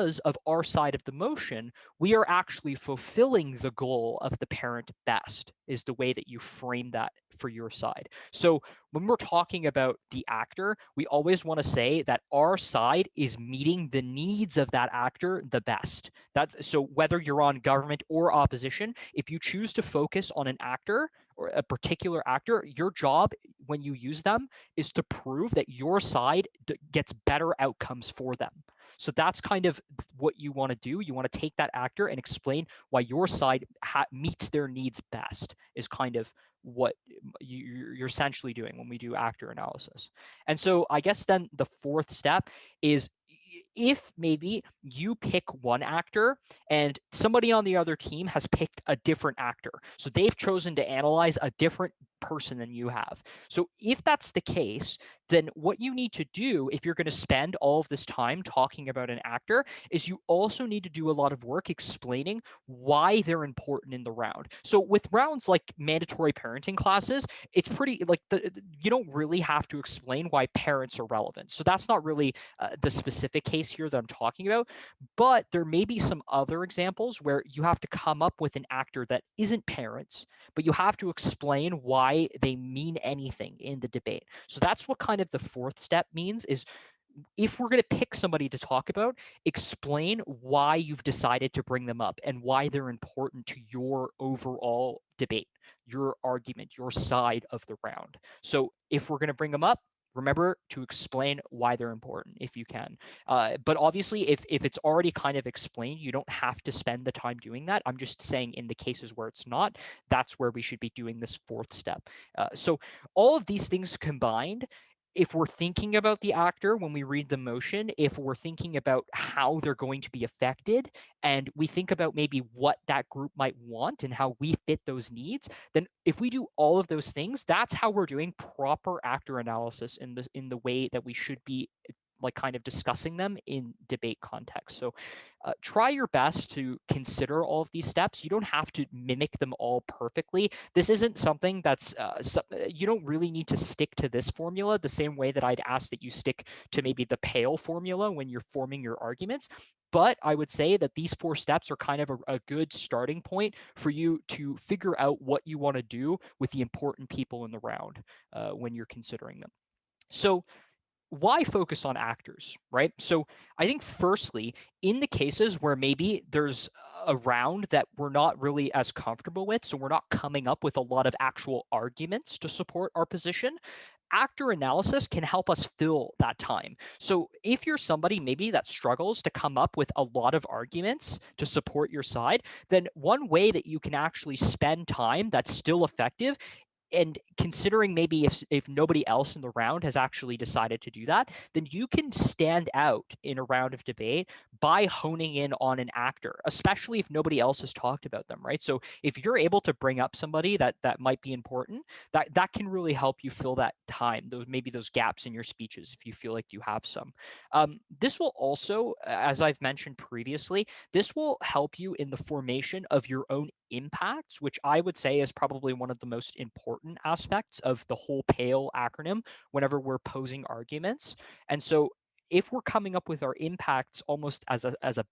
of our side of the motion, we are actually fulfilling the goal of the parent best, is the way that you frame that for your side. So when we're talking about the actor, we always want to say that our side is meeting the needs of that actor the best. That's so whether you're on government or opposition, if you choose to focus on an actor or a particular actor, your job when you use them is to prove that your side gets better outcomes for them. So that's kind of what you want to do. You want to take that actor and explain why your side meets their needs best, is kind of what you're essentially doing when we do actor analysis. And so I guess then the fourth step is, if maybe you pick one actor and somebody on the other team has picked a different actor, so they've chosen to analyze a different person than you have. So if that's the case, then what you need to do if you're going to spend all of this time talking about an actor is you also need to do a lot of work explaining why they're important in the round. So with rounds like mandatory parenting classes, it's pretty like you don't really have to explain why parents are relevant. So that's not really the specific case here that I'm talking about, but there may be some other examples where you have to come up with an actor that isn't parents, but you have to explain why they mean anything in the debate. So that's what kind of the fourth step means, is if we're going to pick somebody to talk about, explain why you've decided to bring them up and why they're important to your overall debate, your argument, your side of the round. So if we're going to bring them up, remember to explain why they're important if you can. But obviously, if it's already kind of explained, you don't have to spend the time doing that. I'm just saying in the cases where it's not, that's where we should be doing this fourth step. So all of these things combined, if we're thinking about the actor when we read the motion, if we're thinking about how they're going to be affected, and we think about maybe what that group might want and how we fit those needs, then if we do all of those things, that's how we're doing proper actor analysis in the way that we should be like kind of discussing them in debate context. So try your best to consider all of these steps. You don't have to mimic them all perfectly. This isn't something that's, you don't really need to stick to this formula the same way that I'd ask that you stick to maybe the pale formula when you're forming your arguments. But I would say that these four steps are kind of a good starting point for you to figure out what you want to do with the important people in the round when you're considering them. So why focus on actors, right? So I think firstly, in the cases where maybe there's a round that we're not really as comfortable with, so we're not coming up with a lot of actual arguments to support our position, actor analysis can help us fill that time. So if you're somebody maybe that struggles to come up with a lot of arguments to support your side, then one way that you can actually spend time that's still effective, and considering maybe if nobody else in the round has actually decided to do that, then you can stand out in a round of debate by honing in on an actor, especially if nobody else has talked about them, right? So if you're able to bring up somebody that might be important, that can really help you fill that time, those gaps in your speeches if you feel like you have some. This will also, as I've mentioned previously, this will help you in the formation of your own impacts, which I would say is probably one of the most important aspects of the whole PALE acronym whenever we're posing arguments. And so if we're coming up with our impacts almost as a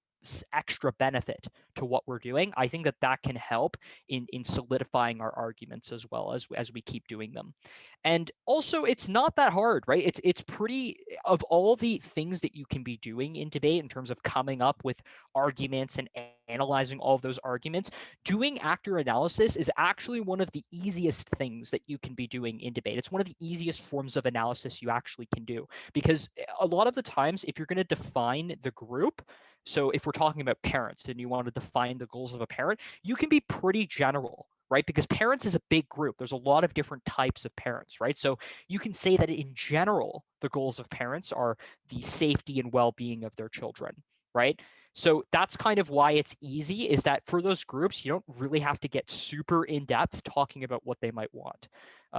extra benefit to what we're doing, I think that can help in solidifying our arguments as well as we keep doing them. And also, it's not that hard, right? It's pretty, of all the things that you can be doing in debate in terms of coming up with arguments and analyzing all of those arguments, doing actor analysis is actually one of the easiest things that you can be doing in debate. It's one of the easiest forms of analysis you actually can do, because a lot of the times, if you're going to define the group, so if we're talking about parents and you want to define the goals of a parent, you can be pretty general, right? Because parents is a big group. There's a lot of different types of parents, right? So you can say that in general, the goals of parents are the safety and well-being of their children, right? So that's kind of why it's easy, is that for those groups, you don't really have to get super in-depth talking about what they might want.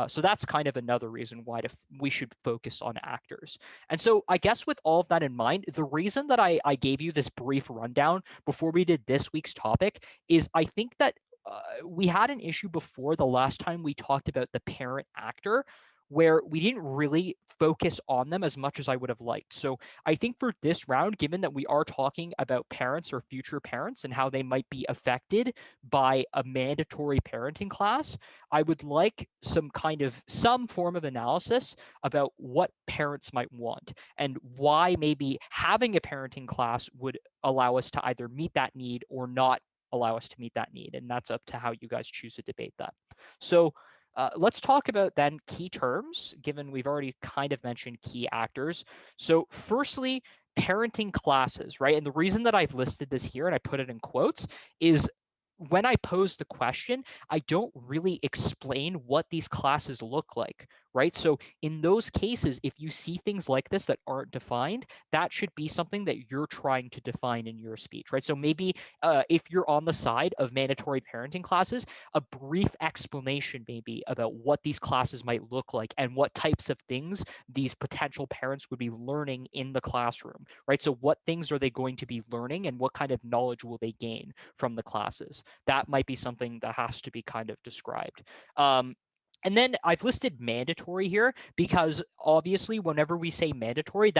So that's kind of another reason why we should focus on actors. And so I guess with all of that in mind, the reason that I gave you this brief rundown before we did this week's topic is I think that we had an issue before the last time we talked about the parent actor where we didn't really focus on them as much as I would have liked. So I think for this round, given that we are talking about parents or future parents and how they might be affected by a mandatory parenting class, I would like some form of analysis about what parents might want and why maybe having a parenting class would allow us to either meet that need or not allow us to meet that need. And that's up to how you guys choose to debate that. So let's talk about then key terms, given we've already kind of mentioned key actors. So, firstly, parenting classes, right? And the reason that I've listed this here and I put it in quotes is when I pose the question, I don't really explain what these classes look like, right? So, in those cases, if you see things like this that aren't defined, that should be something that you're trying to define in your speech, right? So, maybe if you're on the side of mandatory parenting classes, a brief explanation maybe about what these classes might look like and what types of things these potential parents would be learning in the classroom, right? So, what things are they going to be learning and what kind of knowledge will they gain from the classes? That might be something that has to be kind of described. And then I've listed mandatory here because obviously, whenever we say mandatory,